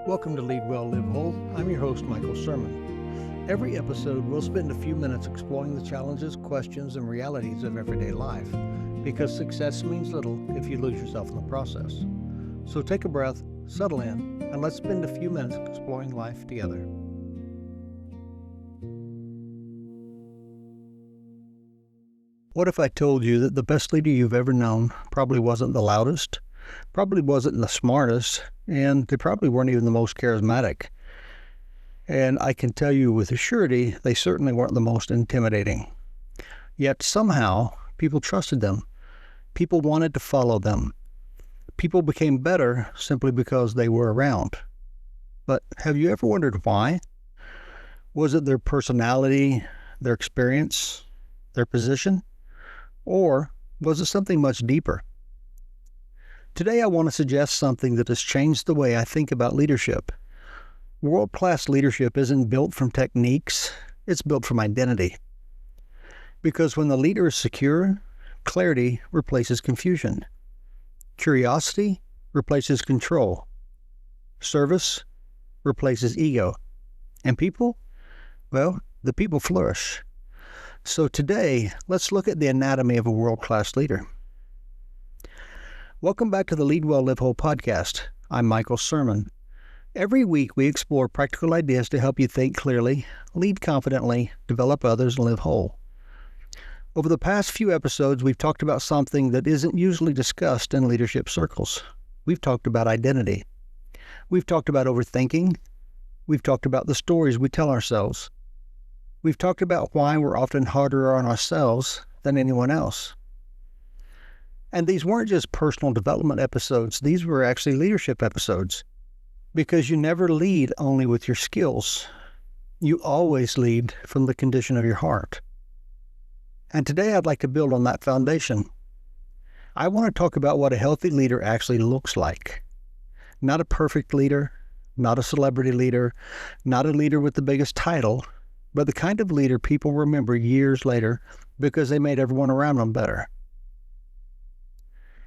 Welcome to Lead Well, Live Whole. I'm your host, Michael Sirmon. Every episode, we'll spend a few minutes exploring the challenges, questions, and realities of everyday life, because success means little if you lose yourself in the process. So take a breath, settle in, and let's spend a few minutes exploring life together. What if I told you that the best leader you've ever known probably wasn't the loudest, probably wasn't the smartest, and they probably weren't even the most charismatic? And I can tell you with a surety, they certainly weren't the most intimidating. Yet somehow, people trusted them. People wanted to follow them. People became better simply because they were around. But have you ever wondered why? Was it their personality, their experience, their position? Or was it something much deeper? Today I want to suggest something that has changed the way I think about leadership. World-class leadership isn't built from techniques, it's built from identity. Because when the leader is secure, clarity replaces confusion. Curiosity replaces control. Service replaces ego. And people? Well, the people flourish. So today, let's look at the anatomy of a world-class leader. Welcome back to the Lead Well, Live Whole podcast. I'm Michael Sirmon. Every week, we explore practical ideas to help you think clearly, lead confidently, develop others, and live whole. Over the past few episodes, we've talked about something that isn't usually discussed in leadership circles. We've talked about identity. We've talked about overthinking. We've talked about the stories we tell ourselves. We've talked about why we're often harder on ourselves than anyone else. And these weren't just personal development episodes. These were actually leadership episodes. Because you never lead only with your skills. You always lead from the condition of your heart. And today I'd like to build on that foundation. I want to talk about what a healthy leader actually looks like. Not a perfect leader, not a celebrity leader, not a leader with the biggest title, but the kind of leader people remember years later because they made everyone around them better.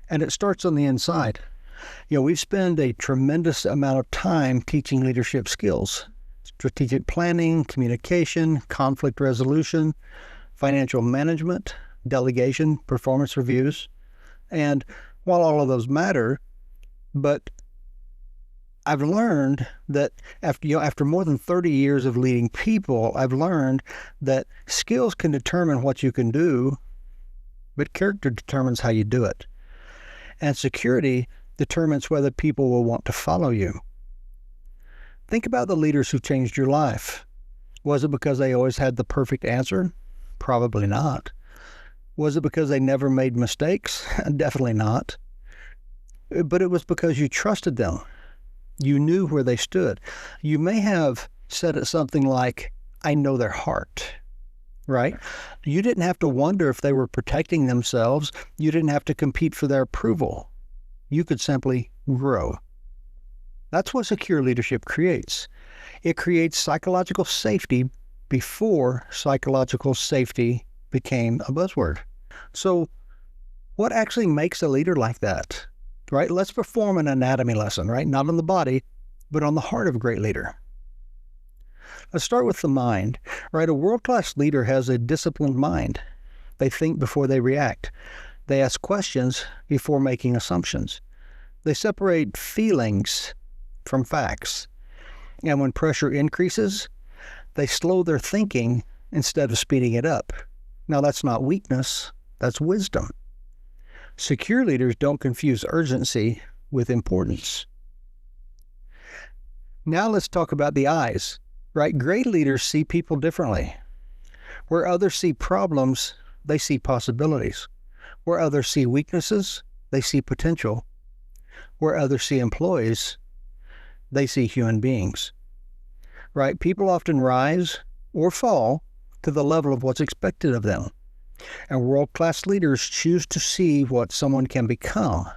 And it starts on the inside. We've spent a tremendous amount of time teaching leadership skills, strategic planning, communication, conflict resolution, financial management, delegation, performance reviews. And while all of those matter, but I've learned that after more than 30 years of leading people, I've learned that skills can determine what you can do, but character determines how you do it. And security determines whether people will want to follow you. Think about the leaders who changed your life. Was it because they always had the perfect answer? Probably not. Was it because they never made mistakes? Definitely not. But it was because you trusted them. You knew where they stood. You may have said it something like, I know their heart, right? You didn't have to wonder if they were protecting themselves. You didn't have to compete for their approval. You could simply grow. That's what secure leadership creates. It creates psychological safety before psychological safety became a buzzword. So what actually makes a leader like that? Right? Let's perform an anatomy lesson, right? Not on the body, but on the heart of a great leader. Let's start with the mind, right? A world-class leader has a disciplined mind. They think before they react. They ask questions before making assumptions. They separate feelings from facts. And when pressure increases, they slow their thinking instead of speeding it up. Now, that's not weakness, that's wisdom. Secure leaders don't confuse urgency with importance. Now let's talk about the eyes, right? Great leaders see people differently. Where others see problems, they see possibilities. Where others see weaknesses, they see potential. Where others see employees, they see human beings. Right? People often rise or fall to the level of what's expected of them. And world-class leaders choose to see what someone can become,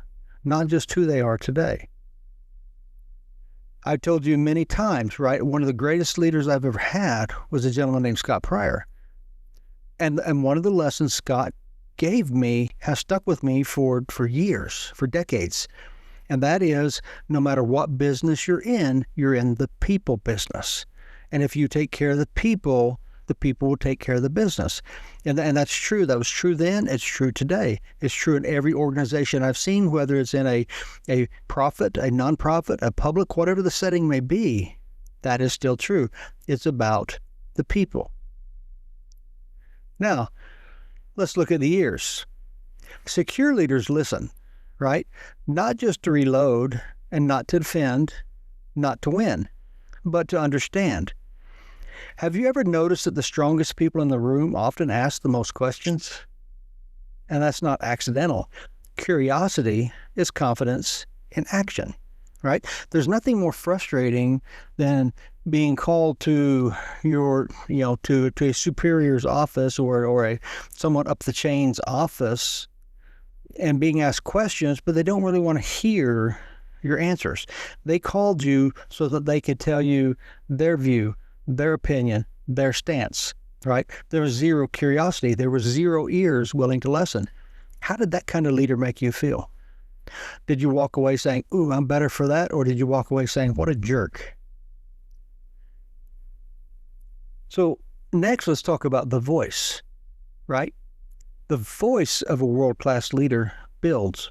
not just who they are today. I've told you many times, right? One of the greatest leaders I've ever had was a gentleman named Scott Pryor. And one of the lessons Scott gave me has stuck with me for years, for decades. And that is, no matter what business you're in the people business. And if you take care of the people will take care of the business. And that's true. That was true then. It's true today. It's true in every organization I've seen, whether it's in a profit, a nonprofit, a public, whatever the setting may be. That is still true. It's about the people. Now, let's look at the ears. Secure leaders listen, right? Not just to reload and not to defend, not to win, but to understand. Have you ever noticed that the strongest people in the room often ask the most questions? And that's not accidental. Curiosity is confidence in action, right? There's nothing more frustrating than being called to to a superior's office or someone up the chain's office and being asked questions, but they don't really want to hear your answers. They called you so that they could tell you their view, their opinion, their stance, right? There was zero curiosity. There was zero ears willing to listen. How did that kind of leader make you feel? Did you walk away saying, ooh, I'm better for that? Or did you walk away saying, what a jerk? So next, let's talk about the voice, right? The voice of a world-class leader builds,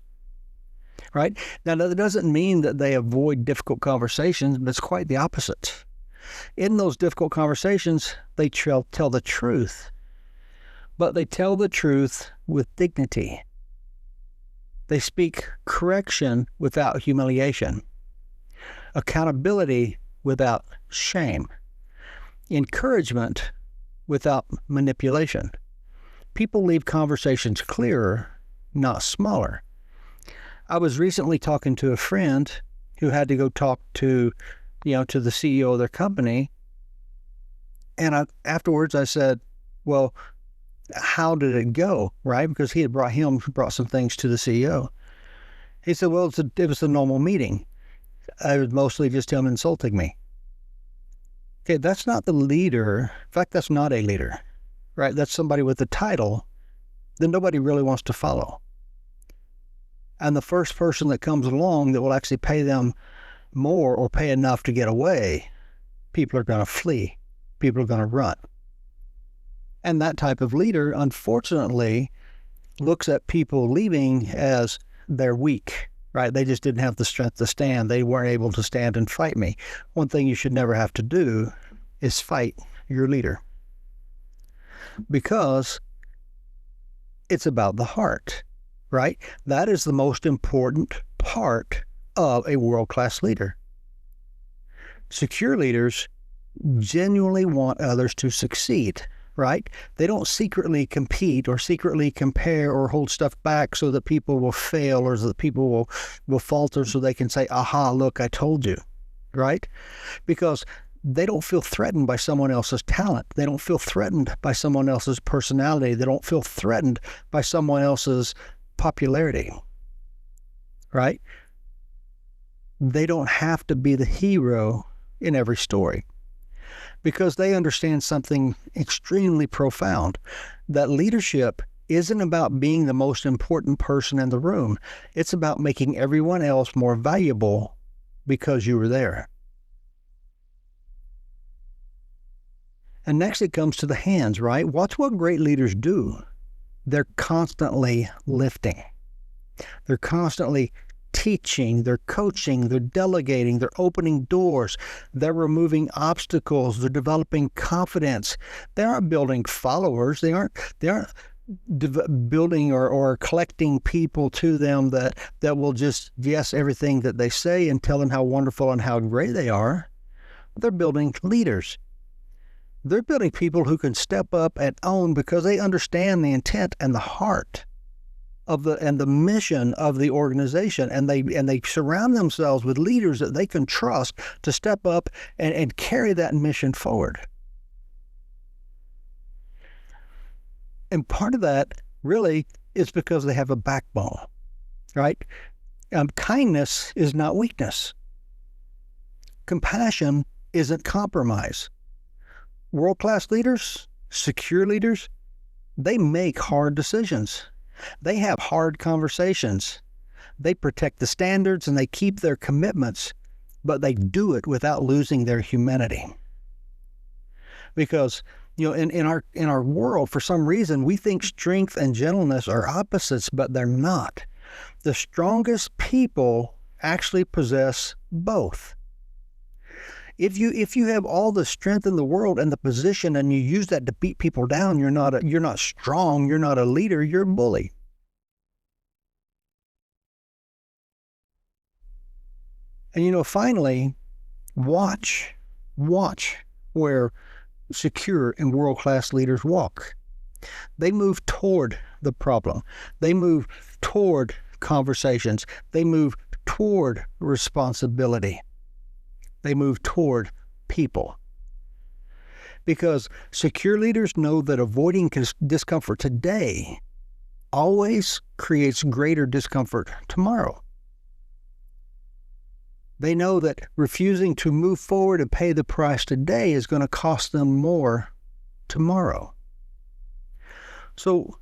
right? Now, that doesn't mean that they avoid difficult conversations, but it's quite the opposite. In those difficult conversations, they tell the truth, but they tell the truth with dignity. They speak correction without humiliation, accountability without shame, encouragement without manipulation. People leave conversations clearer, not smaller. I was recently talking to a friend who had to go talk to the CEO of their company. And afterwards I said, well, how did it go, right? Because he had brought some things to the CEO. He said, well, it was a normal meeting. I was mostly just him insulting me. Okay, that's not the leader. In fact, that's not a leader, right? That's somebody with a title that nobody really wants to follow. And the first person that comes along that will actually pay them more or pay enough to get away, people are going to flee. People are going to run. And that type of leader, unfortunately, looks at people leaving as they're weak, right? They just didn't have the strength to stand. They weren't able to stand and fight me. One thing you should never have to do is fight your leader, because it's about the heart, right? That is the most important part of a world-class leader. Secure leaders genuinely want others to succeed, right? They don't secretly compete or secretly compare or hold stuff back so that people will fail or so that people will falter so they can say, aha, look, I told you, right? Because they don't feel threatened by someone else's talent. They don't feel threatened by someone else's personality. They don't feel threatened by someone else's popularity, right? They don't have to be the hero in every story, because they understand something extremely profound, that leadership isn't about being the most important person in the room. It's about making everyone else more valuable because you were there. And next it comes to the hands, right? Watch what great leaders do. They're constantly lifting. They're constantly teaching, they're coaching, they're delegating, they're opening doors, they're removing obstacles, they're developing confidence. They aren't building followers. They aren't building or collecting people to them that will just yes everything that they say and tell them how wonderful and how great they are. They're building leaders. They're building people who can step up and own because they understand the intent and the heart of the mission of the organization, and they surround themselves with leaders that they can trust to step up and carry that mission forward. And part of that really is because they have a backbone, right? Kindness is not weakness. Compassion isn't compromise. World-class leaders, secure leaders, they make hard decisions. They have hard conversations. They protect the standards and they keep their commitments, but they do it without losing their humanity. Because, in our world, for some reason, we think strength and gentleness are opposites, but they're not. The strongest people actually possess both. If you have all the strength in the world and the position, and you use that to beat people down, you're not strong. You're not a leader. You're a bully. And finally, watch where secure and world-class leaders walk. They move toward the problem. They move toward conversations. They move toward responsibility. They move toward people. Because secure leaders know that avoiding discomfort today always creates greater discomfort tomorrow. They know that refusing to move forward and pay the price today is going to cost them more tomorrow. So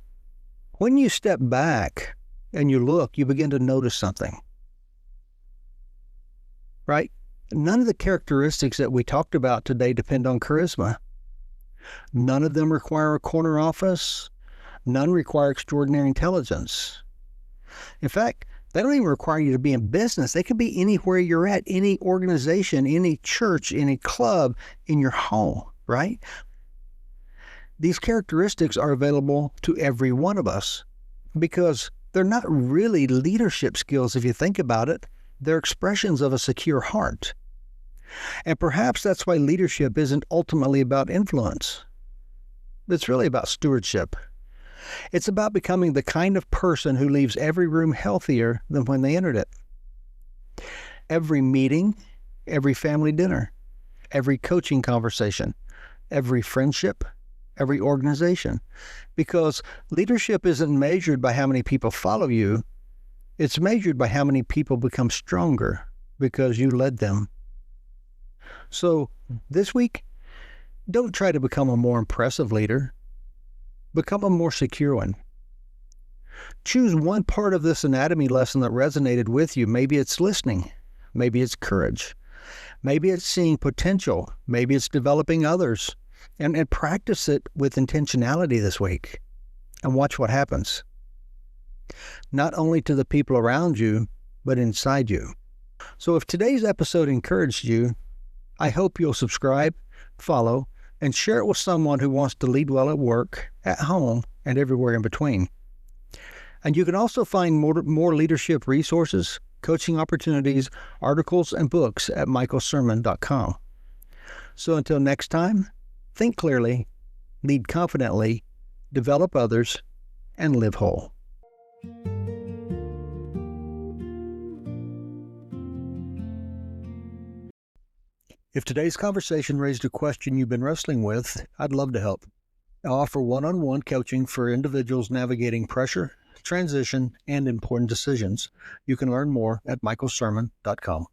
when you step back and you look, you begin to notice something. Right? None of the characteristics that we talked about today depend on charisma. None of them require a corner office. None require extraordinary intelligence. In fact, they don't even require you to be in business. They could be anywhere you're at, any organization, any church, any club, in your home, right? These characteristics are available to every one of us because they're not really leadership skills if you think about it. They're expressions of a secure heart. And perhaps that's why leadership isn't ultimately about influence. It's really about stewardship. It's about becoming the kind of person who leaves every room healthier than when they entered it. Every meeting, every family dinner, every coaching conversation, every friendship, every organization. Because leadership isn't measured by how many people follow you. It's measured by how many people become stronger because you led them. So this week, don't try to become a more impressive leader. Become a more secure one. Choose one part of this anatomy lesson that resonated with you. Maybe it's listening. Maybe it's courage. Maybe it's seeing potential. Maybe it's developing others. And practice it with intentionality this week. And watch what happens. Not only to the people around you, but inside you. So if today's episode encouraged you, I hope you'll subscribe, follow, and share it with someone who wants to lead well at work, at home, and everywhere in between. And you can also find more leadership resources, coaching opportunities, articles, and books at michaelsirmon.com. So until next time, think clearly, lead confidently, develop others, and live whole. If today's conversation raised a question you've been wrestling with, I'd love to help. I offer one-on-one coaching for individuals navigating pressure, transition, and important decisions. You can learn more at michaelsirmon.com.